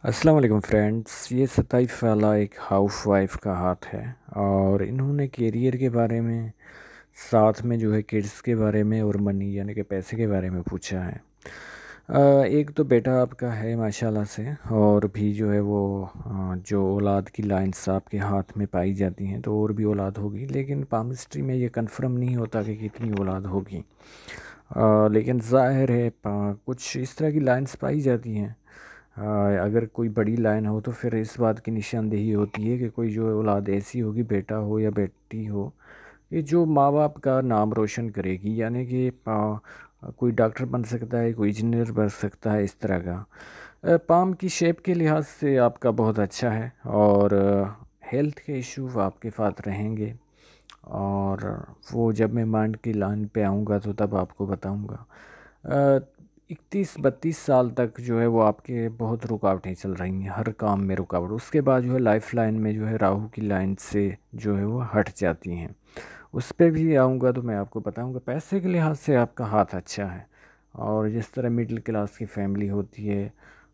अस्सलाम वालेकुम फ्रेंड्स। ये 27 वाला एक हाउस वाइफ का हाथ है और इन्होंने करियर के बारे में, साथ में जो है किड्स के बारे में और मनी यानी कि पैसे के बारे में पूछा है। एक तो बेटा आपका है माशाल्लाह से, और भी जो है वो जो औलाद की लाइंस आपके हाथ में पाई जाती हैं तो और भी औलाद होगी, लेकिन पामिस्ट्री में ये कंफर्म नहीं होता कि कितनी औलाद होगी। लेकिन ज़ाहिर है कुछ इस तरह की लाइंस पाई जाती हैं। अगर कोई बड़ी लाइन हो तो फिर इस बात की निशानदेही होती है कि कोई जो औलाद ऐसी होगी, बेटा हो या बेटी हो, ये जो माँ बाप का नाम रोशन करेगी। यानी कि कोई डॉक्टर बन सकता है, कोई इंजीनियर बन सकता है, इस तरह का। पाम की शेप के लिहाज से आपका बहुत अच्छा है, और हेल्थ के इशू आपके साथ रहेंगे। और वो जब मैं माइंड की लाइन पे आऊँगा तो तब आपको बताऊँगा। 31-32 साल तक जो है वो आपके बहुत रुकावटें चल रही हैं, हर काम में रुकावट। उसके बाद जो है लाइफ लाइन में जो है राहु की लाइन से जो है वो हट जाती हैं। उस पे भी आऊँगा तो मैं आपको बताऊँगा। पैसे के लिहाज से आपका हाथ अच्छा है, और जिस तरह मिडिल क्लास की फैमिली होती है,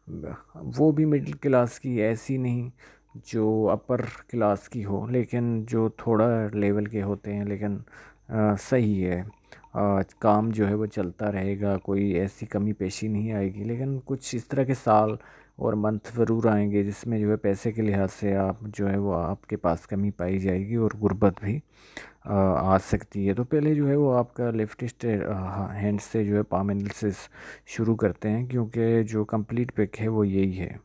वो भी मिडिल क्लास की ऐसी नहीं जो अपर क्लास की हो, लेकिन जो थोड़ा लेवल के होते हैं, लेकिन सही है। काम जो है वो चलता रहेगा, कोई ऐसी कमी पेशी नहीं आएगी। लेकिन कुछ इस तरह के साल और मंथ ज़रूर आएंगे जिसमें जो है पैसे के लिहाज से आप जो है वो आपके पास कमी पाई जाएगी, और गुर्बत भी आ सकती है। तो पहले जो है वो आपका लेफ्टिस्ट हैंड से जो है पाम एनालिसिस शुरू करते हैं, क्योंकि जो कंप्लीट पिक है वो यही है।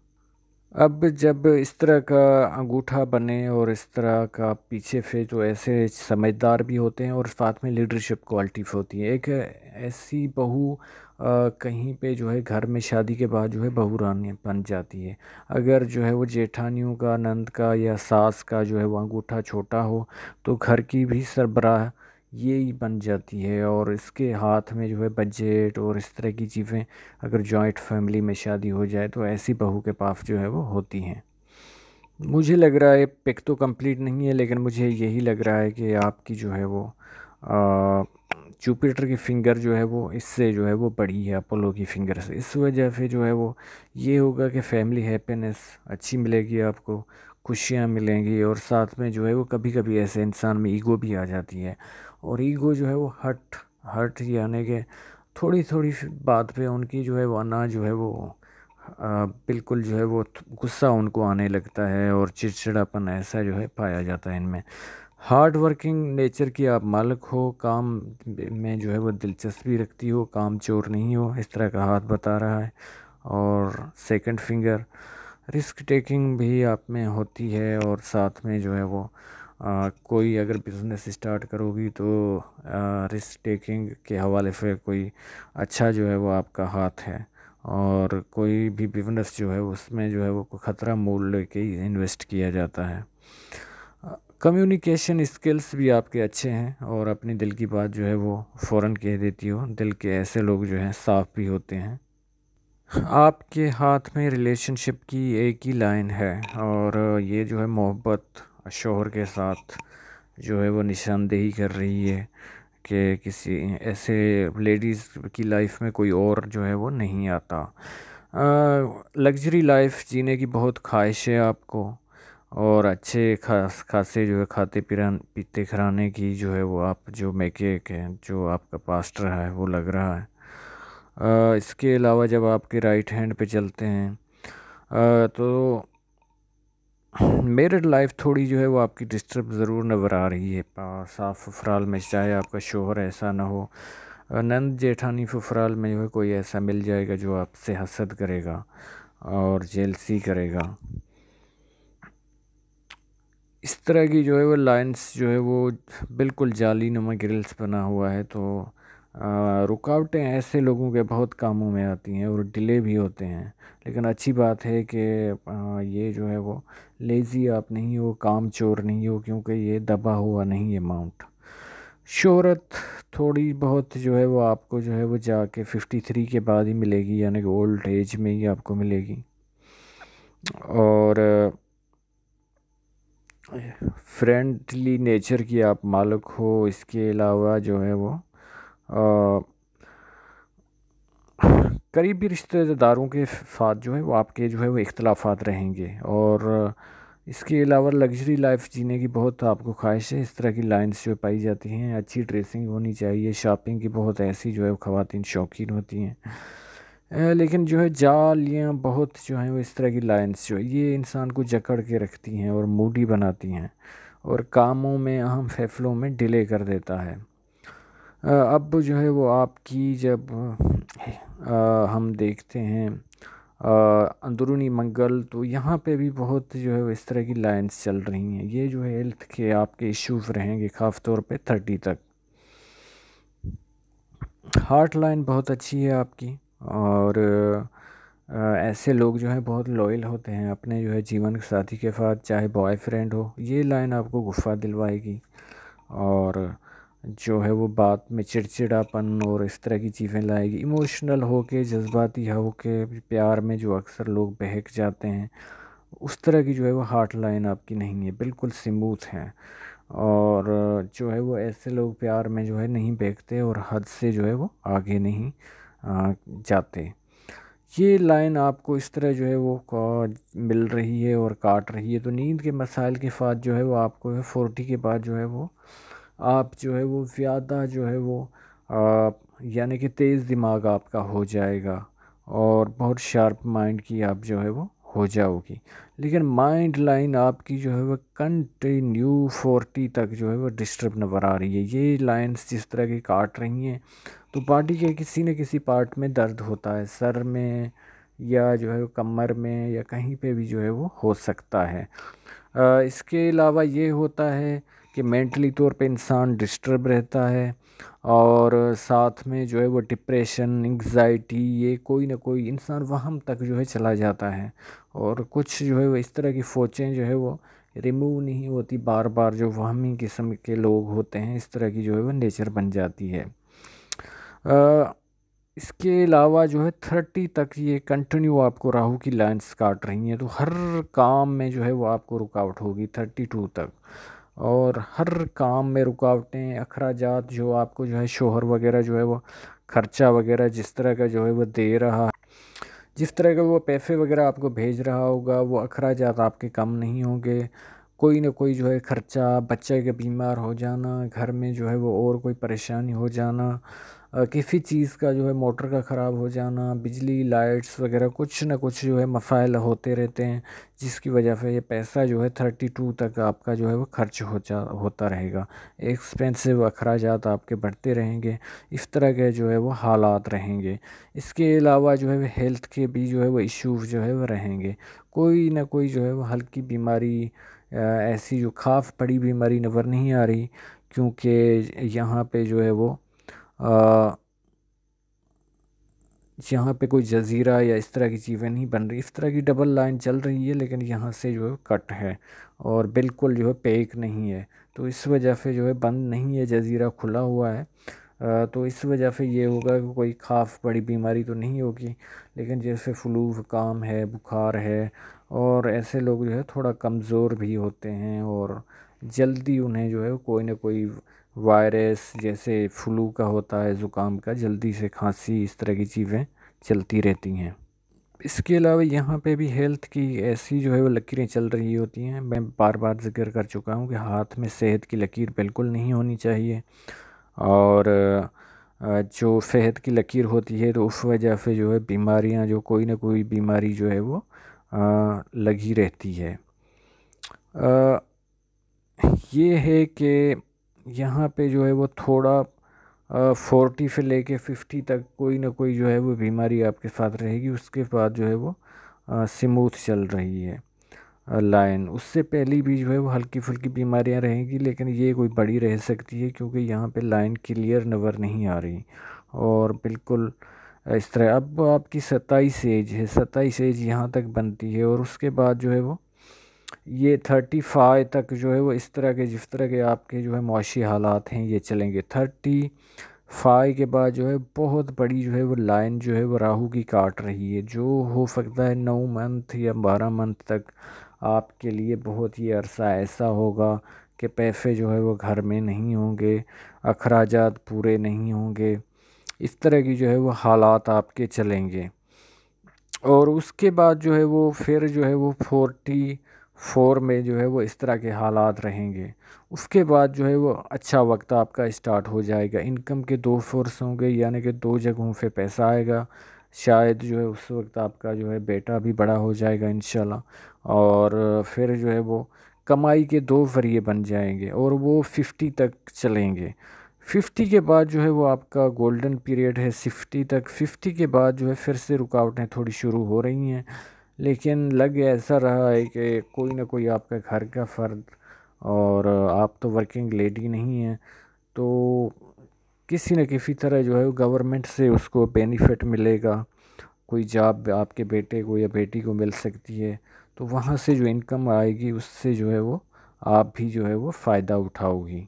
अब जब इस तरह का अंगूठा बने और इस तरह का पीछे से, तो ऐसे समझदार भी होते हैं और साथ में लीडरशिप क्वालिटी होती है। एक ऐसी बहू कहीं पे जो है घर में शादी के बाद जो है बहू रानी बन जाती है। अगर जो है वो जेठानियों का, नंद का या सास का जो है वो अंगूठा छोटा हो तो घर की भी सरबराह ये ही बन जाती है। और इसके हाथ में जो है बजट और इस तरह की चीज़ें, अगर जॉइंट फैमिली में शादी हो जाए तो ऐसी बहू के पास जो है वो होती हैं। मुझे लग रहा है, पिक तो कंप्लीट नहीं है, लेकिन मुझे यही लग रहा है कि आपकी जो है वो जुपिटर की फिंगर जो है वो इससे जो है वो बड़ी है अपोलो की फिंगर से। इस वजह से जो है वो ये होगा कि फैमिली हैप्पीनेस अच्छी मिलेगी आपको, खुशियाँ मिलेंगी। और साथ में जो है वो कभी कभी ऐसे इंसान में ईगो भी आ जाती है, और ईगो जो है वो हट हट यानी कि थोड़ी थोड़ी बात पे उनकी जो है वो ना जो है वो बिल्कुल जो है वो गुस्सा उनको आने लगता है, और चिड़चिड़ापन ऐसा जो है पाया जाता है इनमें। हार्ड वर्किंग नेचर की आप मालिक हो, काम में जो है वो दिलचस्पी रखती हो, काम चोर नहीं हो, इस तरह का हाथ बता रहा है। और सेकंड फिंगर रिस्क टेकिंग भी आप में होती है, और साथ में जो है वो कोई अगर बिज़नेस स्टार्ट करोगी तो रिस्क टेकिंग के हवाले से कोई अच्छा जो है वो आपका हाथ है। और कोई भी बिजनेस जो है उसमें जो है वो ख़तरा मोल लेके ही इन्वेस्ट किया जाता है। कम्युनिकेशन स्किल्स भी आपके अच्छे हैं, और अपनी दिल की बात जो है वो फ़ौरन कह देती हो। दिल के ऐसे लोग जो हैं साफ भी होते हैं। आपके हाथ में रिलेशनशिप की एक ही लाइन है, और ये जो है मोहब्बत शोहर के साथ जो है वो निशानदेही कर रही है कि किसी ऐसे लेडीज़ की लाइफ में कोई और जो है वो नहीं आता। लग्जरी लाइफ जीने की बहुत ख्वाहिश है आपको, और अच्छे खासे जो है खाते पीते खराने की जो है वो आप जो मैके हैं, जो आपका पास्ट रहा है वो लग रहा है। इसके अलावा जब आपके राइट हैंड पे चलते हैं तो मैरिड लाइफ थोड़ी जो है वो आपकी डिस्टर्ब ज़रूर नज़र आ रही है। साफ ससुराल में चाहे आपका शोहर ऐसा ना हो, नंद जेठानी ससुराल में जो है कोई ऐसा मिल जाएगा जो आपसे हसद करेगा और जेलसी करेगा। इस तरह की जो है वो लाइंस जो है वो बिल्कुल जाली नुमा ग्रिल्स बना हुआ है। तो रुकावटें ऐसे लोगों के बहुत कामों में आती हैं और डिले भी होते हैं। लेकिन अच्छी बात है कि ये जो है वो लेज़ी आप नहीं हो, काम चोर नहीं हो, क्योंकि ये दबा हुआ नहीं है माउंट। शोहरत थोड़ी बहुत जो है वो आपको जो है वो जाके 53 के बाद ही मिलेगी, यानी कि ओल्ड एज में ही आपको मिलेगी। और फ्रेंडली नेचर की आप मालिक हो। इसके अलावा जो है वो करीबी रिश्तेदारों के साथ जो है वो आपके जो है वो इख्तलाफात रहेंगे। और इसके अलावा लग्जरी लाइफ जीने की बहुत आपको ख्वाहिश है, इस तरह की लाइंस जो पाई जाती हैं। अच्छी ड्रेसिंग होनी चाहिए, शॉपिंग की बहुत ऐसी जो है वो ख़वातीन शौकीन होती हैं। लेकिन जो है जालियाँ बहुत जो हैं वो इस तरह की लाइंस जो है ये इंसान को जकड़ के रखती हैं और मूडी बनाती हैं और कामों में, अहम फैसलों में डिले कर देता है। अब जो है वो आपकी जब हम देखते हैं अंदरूनी मंगल, तो यहाँ पे भी बहुत जो है वो इस तरह की लाइंस चल रही हैं। ये जो है हेल्थ के आपके इश्यूज रहेंगे ख़ास तौर पे 30 तक। हार्ट लाइन बहुत अच्छी है आपकी। और ऐसे लोग जो हैं बहुत लॉयल होते हैं अपने जो है जीवन साथी के साथ, चाहे बॉयफ्रेंड हो। ये लाइन आपको गुस्सा दिलवाएगी और जो है वो बात में चिड़चिड़ापन और इस तरह की चीज़ें लाएगी। इमोशनल होके, जज्बाती होके प्यार में जो अक्सर लोग बहक जाते हैं, उस तरह की जो है वो हार्ट लाइन आपकी नहीं है, बिल्कुल स्मूथ है। और जो है वो ऐसे लोग प्यार में जो है नहीं बहकते और हद से जो है वो आगे नहीं जाते। ये लाइन आपको इस तरह जो है वो मिल रही है और काट रही है, तो नींद के मसाइल के साथ जो है वो आपको 40 के बाद जो है वो आप जो है वो ज़्यादा जो है वो यानी कि तेज़ दिमाग आपका हो जाएगा और बहुत शार्प माइंड की आप जो है वो हो जाओगी। लेकिन माइंड लाइन आपकी जो है वो कंटिन्यू 40 तक जो है वो डिस्टर्ब नज़र आ रही है। ये लाइंस जिस तरह की काट रही हैं, तो बॉडी के किसी न किसी पार्ट में दर्द होता है, सर में या जो है वो कमर में या कहीं पे भी जो है वो हो सकता है। इसके अलावा ये होता है कि मेंटली तौर पे इंसान डिस्टर्ब रहता है और साथ में जो है वो डिप्रेशन, एंग्जाइटी, ये कोई ना कोई इंसान वहम तक जो है चला जाता है। और कुछ जो है वो इस तरह की सोचें जो है वो रिमूव नहीं होती, बार बार जो वहमी किस्म के लोग होते हैं इस तरह की जो है वो नेचर बन जाती है। अ, इसके अलावा जो है 30 तक ये कंटिन्यू आपको राहु की लाइंस काट रही हैं, तो हर काम में जो है वो आपको रुकावट होगी 32 तक। और हर काम में रुकावटें, अखराजात जो आपको जो है शोहर वगैरह जो है वो खर्चा वगैरह जिस तरह का जो है वो दे रहा है, जिस तरह का वो पैसे वगैरह आपको भेज रहा होगा, वो अखराजात आपके कम नहीं होंगे। कोई ना कोई जो है खर्चा, बच्चे के बीमार हो जाना, घर में जो है वो और कोई परेशानी हो जाना, किसी चीज़ का जो है मोटर का ख़राब हो जाना, बिजली लाइट्स वगैरह कुछ ना कुछ जो है मसाइल होते रहते हैं, जिसकी वजह से ये पैसा जो है 32 तक आपका जो है वो खर्च होता रहेगा। एक्सपेंसिव अखराजात आपके बढ़ते रहेंगे, इस तरह के जो है वो हालात रहेंगे। इसके अलावा जो है हेल्थ के भी जो है वो इश्यूज जो है वो रहेंगे। कोई ना कोई जो है वो हल्की बीमारी, ऐसी जो खास बड़ी बीमारी नज़र नहीं आ रही, क्योंकि यहाँ पे जो है वो अ, यहाँ पे कोई जजीरा या इस तरह की चीज़ें नहीं बन रही। इस तरह की डबल लाइन चल रही है, लेकिन यहाँ से जो है कट है और बिल्कुल जो है पेक नहीं है। तो इस वजह से जो है बंद नहीं है, जजीरा खुला हुआ है। तो इस वजह से ये होगा कि कोई खास बड़ी बीमारी तो नहीं होगी। लेकिन जैसे फ्लू ज़ुकाम है, बुखार है, और ऐसे लोग जो है थोड़ा कमज़ोर भी होते हैं और जल्दी उन्हें जो है कोई ना कोई वायरस, जैसे फ्लू का होता है, ज़ुकाम का, जल्दी से खांसी, इस तरह की चीज़ें चलती रहती हैं। इसके अलावा यहाँ पे भी हेल्थ की ऐसी जो है वो लकीरें चल रही होती हैं। मैं बार बार जिक्र कर चुका हूँ कि हाथ में सेहत की लकीर बिल्कुल नहीं होनी चाहिए। और जो सेहत की लकीर होती है तो उस वजह से जो है बीमारियाँ, जो कोई ना कोई बीमारी जो है वो लगी रहती है। अ, ये है कि यहाँ पे जो है वो थोड़ा 40 से लेके 50 तक कोई ना कोई जो है वो बीमारी आपके साथ रहेगी। उसके बाद जो है वो स्मूथ चल रही है लाइन। उससे पहले भी जो है वो हल्की फुल्की बीमारियां रहेंगी, लेकिन ये कोई बड़ी रह सकती है क्योंकि यहाँ पे लाइन क्लियर नज़र नहीं आ रही। और बिल्कुल इस तरह अब आपकी 27 एज है, 27 एज यहाँ तक बनती है और उसके बाद जो है वो ये 35 तक जो है वो इस तरह के, जिस तरह के आपके जो है मुआशी हालात हैं ये चलेंगे। 35 के बाद जो है बहुत बड़ी जो है वो लाइन जो है वो राहु की काट रही है, जो हो सकता है 9 मंथ या 12 मंथ तक आपके लिए बहुत ही अरसा ऐसा होगा कि पैसे जो है वो घर में नहीं होंगे, अखराजात पूरे नहीं होंगे, इस तरह की जो है वो हालात आपके चलेंगे। और उसके बाद जो है वो फिर जो है वो 44 में जो है वो इस तरह के हालात रहेंगे। उसके बाद जो है वो अच्छा वक्त आपका स्टार्ट हो जाएगा, इनकम के दो सोर्स होंगे, यानी कि दो जगहों पे पैसा आएगा। शायद जो है उस वक्त आपका जो है बेटा भी बड़ा हो जाएगा इंशाल्लाह। और फिर जो है वो कमाई के दो जरिए बन जाएंगे और वो 50 तक चलेंगे। 50 के बाद जो है वो आपका गोल्डन पीरियड है 60 तक। 50 के बाद जो है फिर से रुकावटें थोड़ी शुरू हो रही हैं, लेकिन लग ऐसा रहा है कि कोई ना कोई आपका घर का फ़र्द, और आप तो वर्किंग लेडी नहीं हैं, तो किसी न किसी तरह जो है वो गवर्नमेंट से उसको बेनिफिट मिलेगा। कोई जॉब आपके बेटे को या बेटी को मिल सकती है, तो वहाँ से जो इनकम आएगी उससे जो है वो आप भी जो है वो फ़ायदा उठाओगी।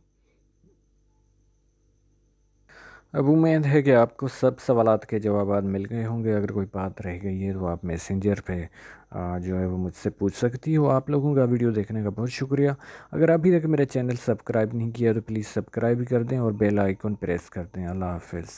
अब उम्मीद है कि आपको सब सवालात के जवाब मिल गए होंगे। अगर कोई बात रह गई है तो आप मैसेंजर पे जो है वो मुझसे पूछ सकती हो। आप लोगों का वीडियो देखने का बहुत शुक्रिया। अगर अभी तक मेरा चैनल सब्सक्राइब नहीं किया तो प्लीज़ सब्सक्राइब कर दें और बेल आइकन प्रेस कर दें। अल्लाह हाफिज़।